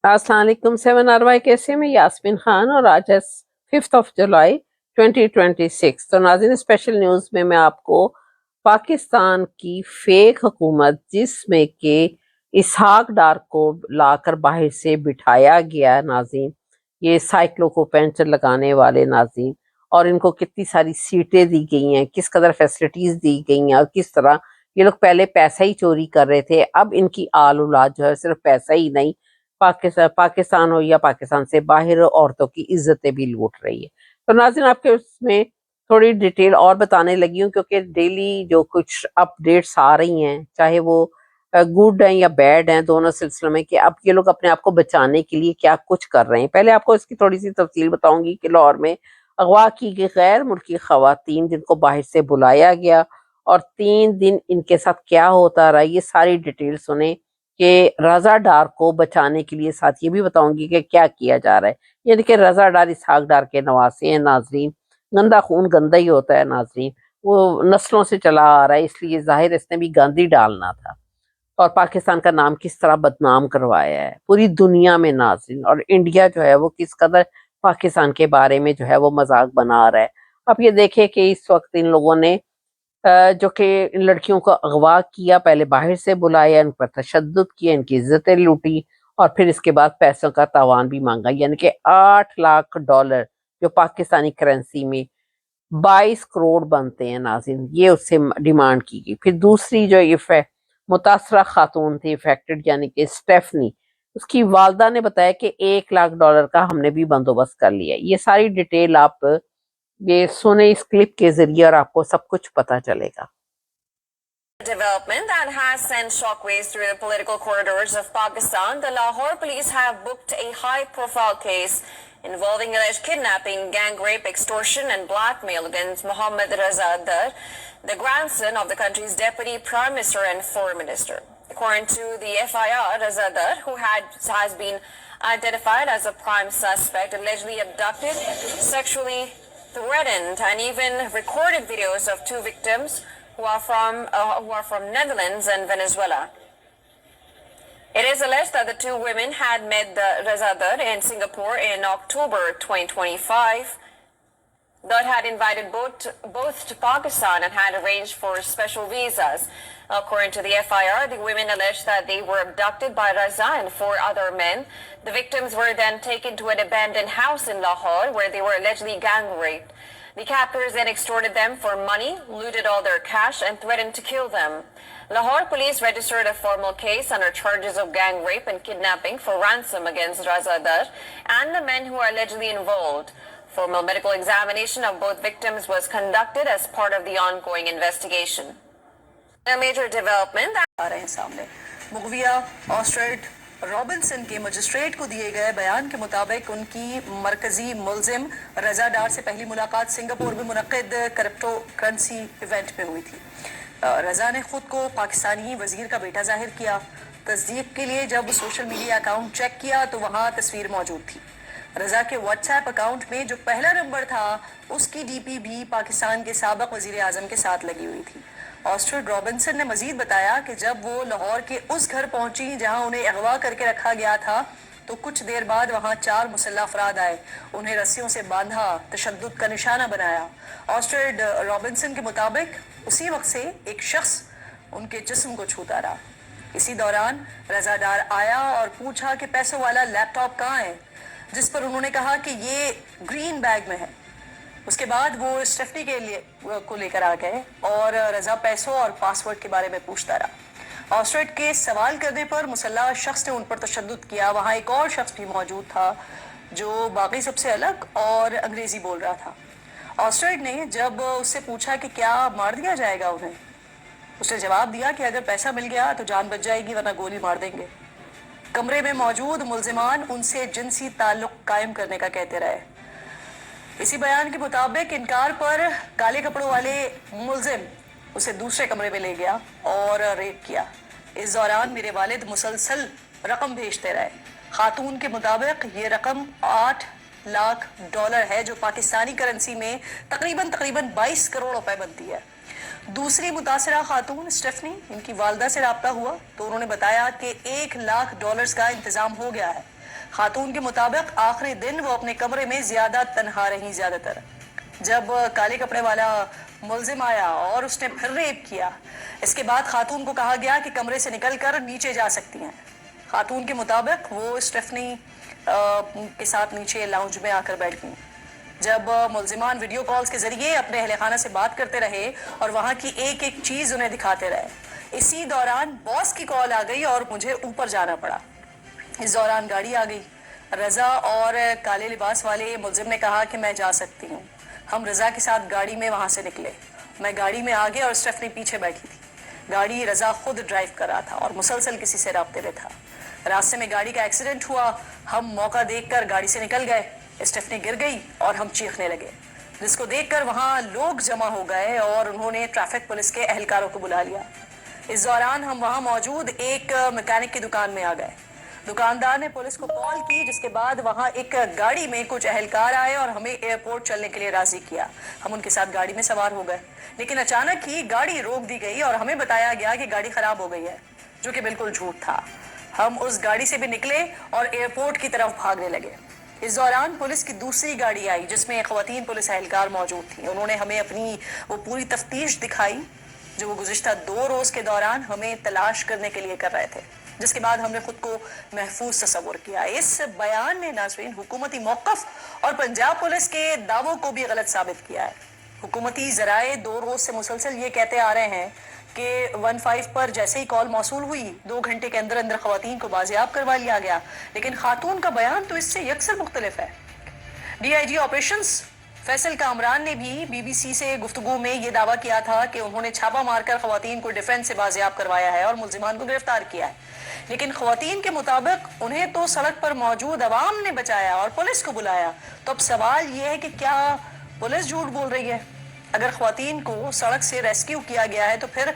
अस्सलाम वालेकुम 7 कैसे में यास्मीन खान और आज है 5 जुलाई 2026। तो नाज़रीन, स्पेशल न्यूज़ में मैं आपको पाकिस्तान की फेक हुकूमत जिसमें के इसहाक डार को लाकर बाहर से बिठाया गया नाज़रीन, ये साइकिलों को पंचर लगाने वाले नाज़रीन, और इनको कितनी सारी सीटें दी गई हैं, किस कदर फैसिलिटीज़ दी गई हैं और किस तरह ये लोग पहले पैसा ही चोरी कर रहे थे। अब इनकी आल औलाद जो है सिर्फ पैसा ही नहीं, पाकिस्तान हो या पाकिस्तान से बाहर औरतों की इज्जतें भी लूट रही है। तो नाज़रीन, आपके उसमें थोड़ी डिटेल और बताने लगी हूँ क्योंकि डेली जो कुछ अपडेट्स आ रही हैं, चाहे वो गुड हैं या बैड हैं, दोनों सिलसिले में, कि अब ये लोग अपने आप को बचाने के लिए क्या कुछ कर रहे हैं। पहले आपको इसकी थोड़ी सी तफसील बताऊंगी कि लाहौर में अगवा की गई गैर मुल्की खवातीन जिनको बाहर से बुलाया गया और 3 दिन इनके साथ क्या होता रहा, ये सारी डिटेल सुने कि रज़ा डार को बचाने के लिए। साथ ये भी बताऊंगी कि क्या किया जा रहा है। ये देखिए, रज़ा डार इसहाक डार के नवासे हैं नाजरीन। गंदा खून गंदा ही होता है नाजरीन, वो नस्लों से चला आ रहा है, इसलिए जाहिर इसने भी गंद ही डालना था। और पाकिस्तान का नाम किस तरह बदनाम करवाया है पूरी दुनिया में नाजरीन, और इंडिया जो है वो किस कदर पाकिस्तान के बारे में जो है वो मजाक बना रहा है। अब ये देखे कि इस वक्त इन लोगों ने जो कि इन लड़कियों को अगवा किया, पहले बाहर से बुलाया, इन पर तशद्दुद किया, इनकी इज्जतें लूटी और फिर इसके बाद पैसों का तावान भी मांगा, यानी कि $8 लाख जो पाकिस्तानी करेंसी में 22 करोड़ बनते हैं नाज़रीन, ये उससे डिमांड की गई। फिर दूसरी जो ये मुतासरा खातून थी इफेक्टेड, यानी कि स्टेफनी, उसकी वालदा ने बताया कि $1 लाख का हमने भी बंदोबस्त कर लिया। ये सारी डिटेल आप ये सुने इस क्लिप के जरिए और आपको सब कुछ पता चलेगा। Development that has sent shockwaves through the political corridors of Pakistan, the Lahore police have booked a high-profile case involving alleged kidnapping, gang rape, extortion and blackmail against Mohammad Raza Dar, the grandson of the country's deputy prime minister and foreign minister. According to the FIR, Raza Dar, who has been identified as a prime suspect, allegedly abducted, sexually threatened and even recorded videos of two victims who are from Netherlands and Venezuela. It is alleged that the two women had met the Razadar in Singapore in October 2025. That had invited both to Pakistan and had arranged for special visas. According to the FIR, the women alleged that they were abducted by Raza and 4 other men. The victims were then taken to an abandoned house in Lahore where they were allegedly gang raped. The captors then extorted them for money, looted all their cash, and threatened to kill them. Lahore police registered a formal case under charges of gang rape and kidnapping for ransom against Raza Dar and the men who are allegedly involved. Formal medical examination of both victims was conducted as part of the ongoing investigation. A major development आ रहे हैं सामने। मुगविया ऑस्ट्रेट Robinson के magistrate को दिए गए बयान के मुताबिक उनकी मरकजी मुलजिम रज़ा डार से पहली मुलाकात सिंगापुर में मुनक्किद क्रिप्टो करेंसी इवेंट में हुई थी। रज़ा ने खुद को पाकिस्तानी वजीर का बेटा जाहिर किया। तस्दीक के लिए जब सोशल मीडिया अकाउंट चेक किया तो वहाँ तस्वीर मौजूद थी। रज़ा के व्हाट्सएप अकाउंट में जो पहला नंबर था उसकी डीपी भी पाकिस्तान के साबिक वजीर आजम के साथ लगी हुई थी। ऑस्ट्रेट रॉबिन्सन ने मजीद बताया कि जब वो लाहौर के उस घर पहुंची जहां उन्हें अगवा करके रखा गया था तो कुछ देर बाद वहां 4 मुसल्लह अफराद आए, उन्हें रस्सियों से बांधा, तशद्दुद का निशाना बनाया। ऑस्ट्रेट रॉबिन्सन के मुताबिक उसी वक्त से एक शख्स उनके जिस्म को छूता रहा। इसी दौरान रज़ा डार आया और पूछा कि पैसों वाला लैपटॉप कहाँ है, जिस पर उन्होंने कहा कि ये ग्रीन बैग में है। उसके बाद वो स्टेफनी के लिए को लेकर आ गए और रज़ा पैसों और पासवर्ड के बारे में पूछता रहा। ऑस्ट्रेट के सवाल करने पर मुसल्लह शख्स ने उन पर तशद्दुद किया। वहाँ एक और शख्स भी मौजूद था जो बाकी सबसे अलग और अंग्रेजी बोल रहा था। ऑस्ट्रेट ने जब उससे पूछा कि क्या मार दिया जाएगा उन्हें, उसने जवाब दिया कि अगर पैसा मिल गया तो जान बच जाएगी वरना गोली मार देंगे। कमरे में मौजूद मुलजिमान उनसे जिनसी ताल्लुक कायम करने का कहते रहे। इसी बयान के मुताबिक इनकार पर काले कपड़ों वाले मुलजिम उसे दूसरे कमरे में ले गया और रेप किया। इस दौरान मेरे वालिद मुसलसल रकम भेजते रहे। खातून के मुताबिक ये रकम $8 लाख है जो पाकिस्तानी करेंसी में तकरीबन 22 करोड़ रुपए बनती है। दूसरी मुतासरा खातून स्टेफनी, इनकी वालदा से राब्ता हुआ तो उन्होंने बताया कि $1 लाख का इंतजाम हो गया है। खातून के मुताबिक आखिरी दिन वो अपने कमरे में ज्यादा तन्हा रही ज्यादातर। जब काले कपड़े वाला मुलजिम आया और उसने फिर रेप किया, इसके बाद खातून को कहा गया कि कमरे से निकलकर नीचे जा सकती हैं। खातून के मुताबिक वो स्टेफनी के साथ नीचे लाउंज में आकर बैठ गई। जब मुलजिमान वीडियो कॉल्स के जरिए अपने अहले खाना से बात करते रहे और वहां की एक एक चीज उन्हें दिखाते रहे, इसी दौरान बॉस की कॉल आ गई और मुझे ऊपर जाना पड़ा। इस दौरान गाड़ी आ गई। रजा और काले लिबास वाले मुलजिम ने कहा कि मैं जा सकती हूँ। हम रजा के साथ गाड़ी में वहां से निकले। मैं गाड़ी में आगे और स्टेफनी पीछे बैठी थी। गाड़ी रजा खुद ड्राइव कर रहा था और मुसलसल किसी से राब्ते में था। रास्ते में गाड़ी का एक्सीडेंट हुआ। हम मौका देखकर गाड़ी से निकल गए। स्टेफनी गिर गई और हम चीखने लगे, जिसको देखकर वहां लोग जमा हो गए और उन्होंने ट्रैफिक पुलिस के एहलकारों को बुला लिया। इस दौरान हम वहां मौजूद एक मैकेनिक की दुकान में आ गए। दुकानदार ने पुलिस को कॉल की, जिसके बाद वहां एक गाड़ी में कुछ एहलकार आए और हमें एयरपोर्ट चलने के लिए राजी किया। हम उनके साथ गाड़ी में सवार हो गए, लेकिन अचानक ही गाड़ी रोक दी गई और हमें बताया गया कि गाड़ी खराब हो गई है, जो कि बिल्कुल झूठ था। हम उस गाड़ी से भी निकले और एयरपोर्ट की तरफ भागने लगे। इस दौरान पुलिस की दूसरी गाड़ी आई, जिसमें एक खवातीन पुलिस एहलकार मौजूद थी। उन्होंने हमें अपनी वो पूरी तफ्तीश दिखाई जो वो गुज़िश्ता 2 रोज के दौरान हमें तलाश करने के लिए कर रहे थे, जिसके बाद हमने खुद को महफूज तस्वुर किया। इस बयान ने नाज़रीन हुकूमती मौक़िफ़ और पंजाब पुलिस के दावों को भी गलत साबित किया है। हुकूमती ज़राए 2 रोज से मुसलसल ये कहते आ रहे हैं कि 15 पर जैसे ही कॉल मौसूल हुई, 2 घंटे के अंदर अंदर खवातीन को बाजियाब करवा लिया गया, लेकिन खातून का बयान तो इससे यकसर मुख्तलिफ है। DIG ऑपरेशंस फैसल कामरान ने भी BBC से गुफ्तगू में ये दावा किया था कि उन्होंने छापा मारकर खवातीन को डिफेंस से बाजियाब करवाया है और मुलजिमान को गिरफ्तार किया है, लेकिन खवातीन के मुताबिक उन्हें तो सड़क पर मौजूद अवाम ने बचाया और पुलिस को बुलाया। तो अब सवाल ये है कि क्या पुलिस झूठ बोल रही है? अगर खवातीन को सड़क से रेस्क्यू किया गया है तो फिर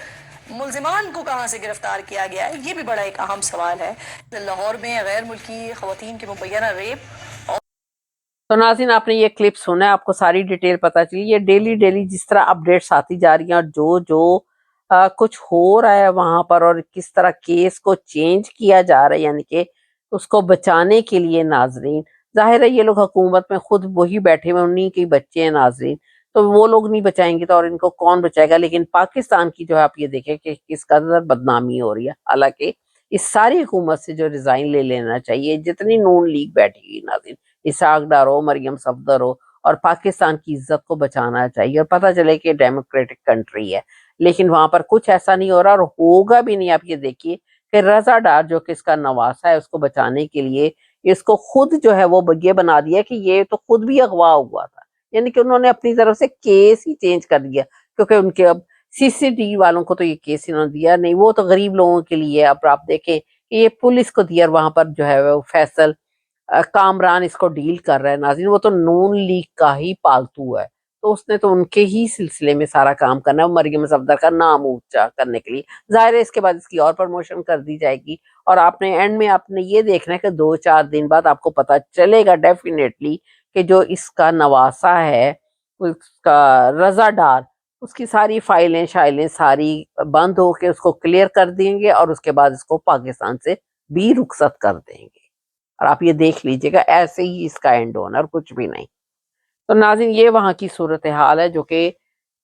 मुलजिमान को कहाँ से गिरफ्तार किया गया है? ये भी बड़ा एक अहम सवाल है। लाहौर में गैर मुल्की खवातीन के मुबैना रेप। तो नाज़रीन, आपने ये क्लिप सुना है, आपको सारी डिटेल पता चली। ये डेली जिस तरह अपडेट्स आती जा रही हैं और जो कुछ हो रहा है वहां पर और किस तरह केस को चेंज किया जा रहा है, यानी कि उसको बचाने के लिए, नाज़रीन जाहिर है ये लोग हुकूमत में खुद वही बैठे हुए, उन्हीं के बच्चे हैं नाज़रीन, तो वो लोग नहीं बचाएंगे तो और इनको कौन बचाएगा। लेकिन पाकिस्तान की जो है आप ये देखें कि किस कदर बदनामी हो रही है। हालांकि इस सारी हुकूमत से जो रिजाइन ले लेना चाहिए, जितनी नून लीग बैठी नाज़रीन, इसाक डार हो, मरियम सफदर हो, और पाकिस्तान की इज्जत को बचाना चाहिए। और पता चले कि डेमोक्रेटिक कंट्री है, लेकिन वहां पर कुछ ऐसा नहीं हो रहा और होगा भी नहीं। आप ये देखिए कि रजा डार जो कि इसका नवासा है, उसको बचाने के लिए इसको खुद जो है वो ये बना दिया कि ये तो खुद भी अगवा हुआ था, यानी कि उन्होंने अपनी तरफ से केस ही चेंज कर दिया, क्योंकि उनके अब CCTV वालों को तो ये केस इन्होंने दिया नहीं, वो तो गरीब लोगों के लिए। अब आप देखें कि ये पुलिस को दिया और वहां पर जो है वो फैसल कामरान इसको डील कर रहा है। नाज़रीन, वो तो नून लीग का ही पालतू है, तो उसने तो उनके ही सिलसिले में सारा काम करना है, मरियम सफदर का नाम ऊंचा करने के लिए। जाहिर है इसके बाद इसकी और प्रमोशन कर दी जाएगी और आपने एंड में आपने ये देखना है कि 2-4 दिन बाद आपको पता चलेगा डेफिनेटली कि जो इसका नवासा है, उसका रजा डार, उसकी सारी फाइलें शाइलें सारी बंद होके उसको क्लियर कर देंगे और उसके बाद इसको पाकिस्तान से भी रुखसत कर देंगे। और आप ये देख लीजिएगा, ऐसे ही इसका एंड होना और कुछ भी नहीं। तो नाज़रीन, ये वहाँ की सूरत हाल है जो कि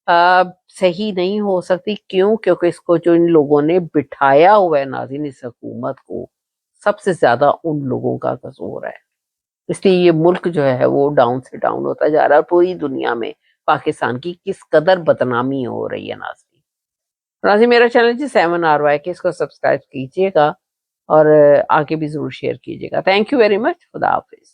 सही नहीं हो सकती। क्यों? क्योंकि इसको जो इन लोगों ने बिठाया हुआ है नाज़रीन, इस हुकूमत को, सबसे ज्यादा उन लोगों का कसूर है। इसलिए ये मुल्क जो है वो डाउन से डाउन होता जा रहा है और पूरी दुनिया में पाकिस्तान की किस कदर बदनामी हो रही है। नाज़रीन, मेरा चैनल जी 7RY के, इसको सब्सक्राइब कीजिएगा और आगे भी जरूर शेयर कीजिएगा। Thank you very much. खुदा हाफिज।